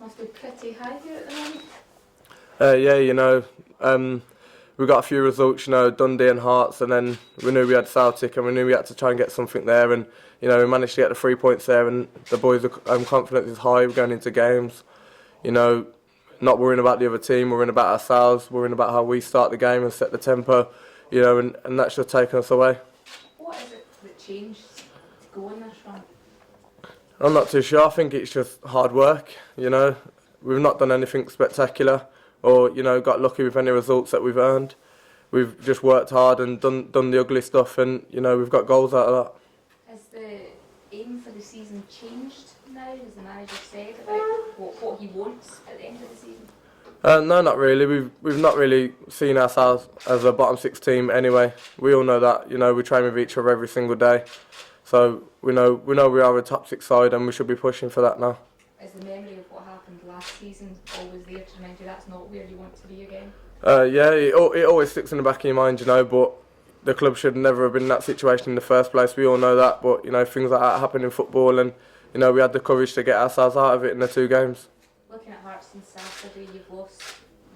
Must be pretty high here at the moment. Yeah, we got a few results, Dundee and Hearts, and then we knew we had Celtic, and we knew we had to try and get something there, and we managed to get the 3 points there, and the boys' confidence is high. We're going into games, not worrying about the other team, worrying about ourselves, worrying about how we start the game and set the tempo, and that's just taken us away. What is it that changed to go in this run? I'm not too sure. I think it's just hard work. We've not done anything spectacular, or got lucky with any results that we've earned. We've just worked hard and done the ugly stuff, and we've got goals out of that. Has the aim for the season changed now? Has the manager said about what he wants at the end of the season? No, not really. We've not really seen ourselves as a bottom six team anyway. We all know that. We train with each other every single day, so we know we are a top six side, and we should be pushing for that now. Is the memory of what happened last season always there to remind you that's not where you want to be again? Yeah, it always sticks in the back of your mind, but the club should never have been in that situation in the first place. We all know that, but things like that happen in football, and we had the courage to get ourselves out of it in the two games. Looking at Hearts and Saturday, you've lost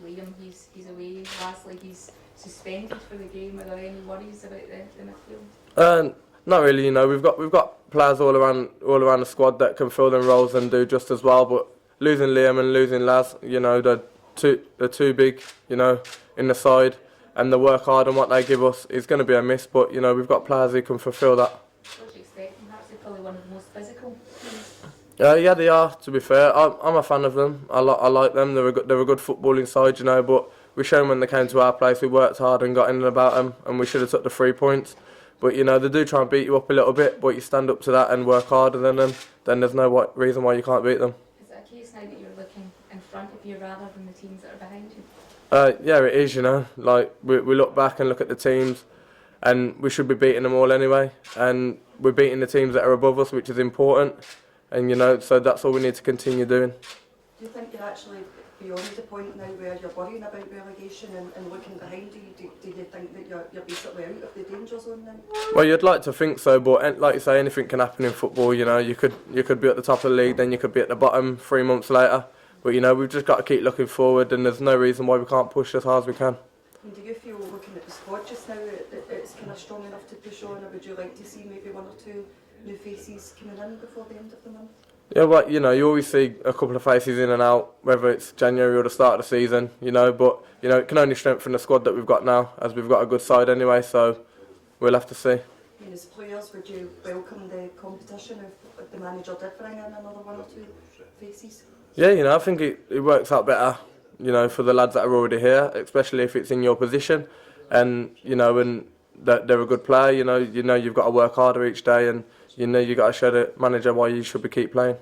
Liam, he's away. Lastly, he's suspended for the game. Are there any worries about the midfield? Not really. We've got players all around the squad that can fill them roles and do just as well. But losing Liam and losing Laz, they're too big, in the side, and the work hard and what they give us is going to be a miss. But we've got players who can fulfil that. What do you expect from Hearts? They're probably one of the most physical teams. Yeah, they are. To be fair, I'm a fan of them. I like them. They're a good footballing side, But we showed when they came to our place, we worked hard and got in and about them, and we should have took the 3 points. But they do try and beat you up a little bit, but you stand up to that and work harder than them. Then there's no reason why you can't beat them. Is it a case now that you're looking in front of you rather than the teams that are behind you? Yeah, it is. Like we look back and look at the teams, and we should be beating them all anyway. And we're beating the teams that are above us, which is important. And so that's all we need to continue doing. Do you think you're actually beyond the point now where you're worrying about relegation and looking behind you? Do you think that you're basically out of the danger zone then? Well, you'd like to think so, but like you say, anything can happen in football. You could be at the top of the league, then you could be at the bottom 3 months later. But we've just got to keep looking forward, and there's no reason why we can't push as hard as we can. And do you feel, looking at the squad just now, that it's kind of strong enough to push on, or would you like to see maybe one or two new faces coming in before the end of the month? Yeah, well, you always see a couple of faces in and out, whether it's January or the start of the season, but, it can only strengthen the squad that we've got now, as we've got a good side anyway, so we'll have to see. As players, would you welcome the competition if the manager did bring in another one or two faces? Yeah, I think it works out better, for the lads that are already here, especially if it's in your position, and, and that they're a good player, you've got to work harder each day, and you've got to show the manager why you should keep playing.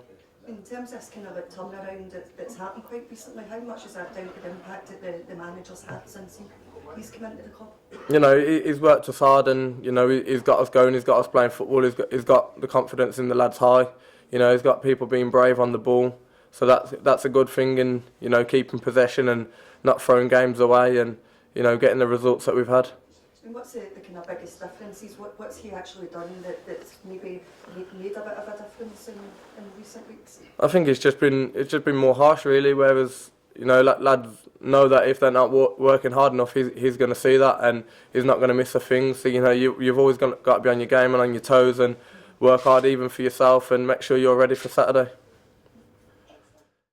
In terms of this kind of a turnaround that's happened quite recently, how much is that down to the impact that the manager's had since he's come into the club? He's worked us hard, and he's got us going. He's got us playing football. He's got the confidence in the lads high. He's got people being brave on the ball. So that's a good thing, in keeping possession and not throwing games away, and getting the results that we've had. And what's the kind of biggest differences? What's he actually done that's maybe made a bit of a difference in recent weeks? I think it's just been more harsh, really. Whereas lads know that if they're not working hard enough, he's going to see that, and he's not going to miss a thing. So you've always got to be on your game and on your toes and work hard even for yourself and make sure you're ready for Saturday.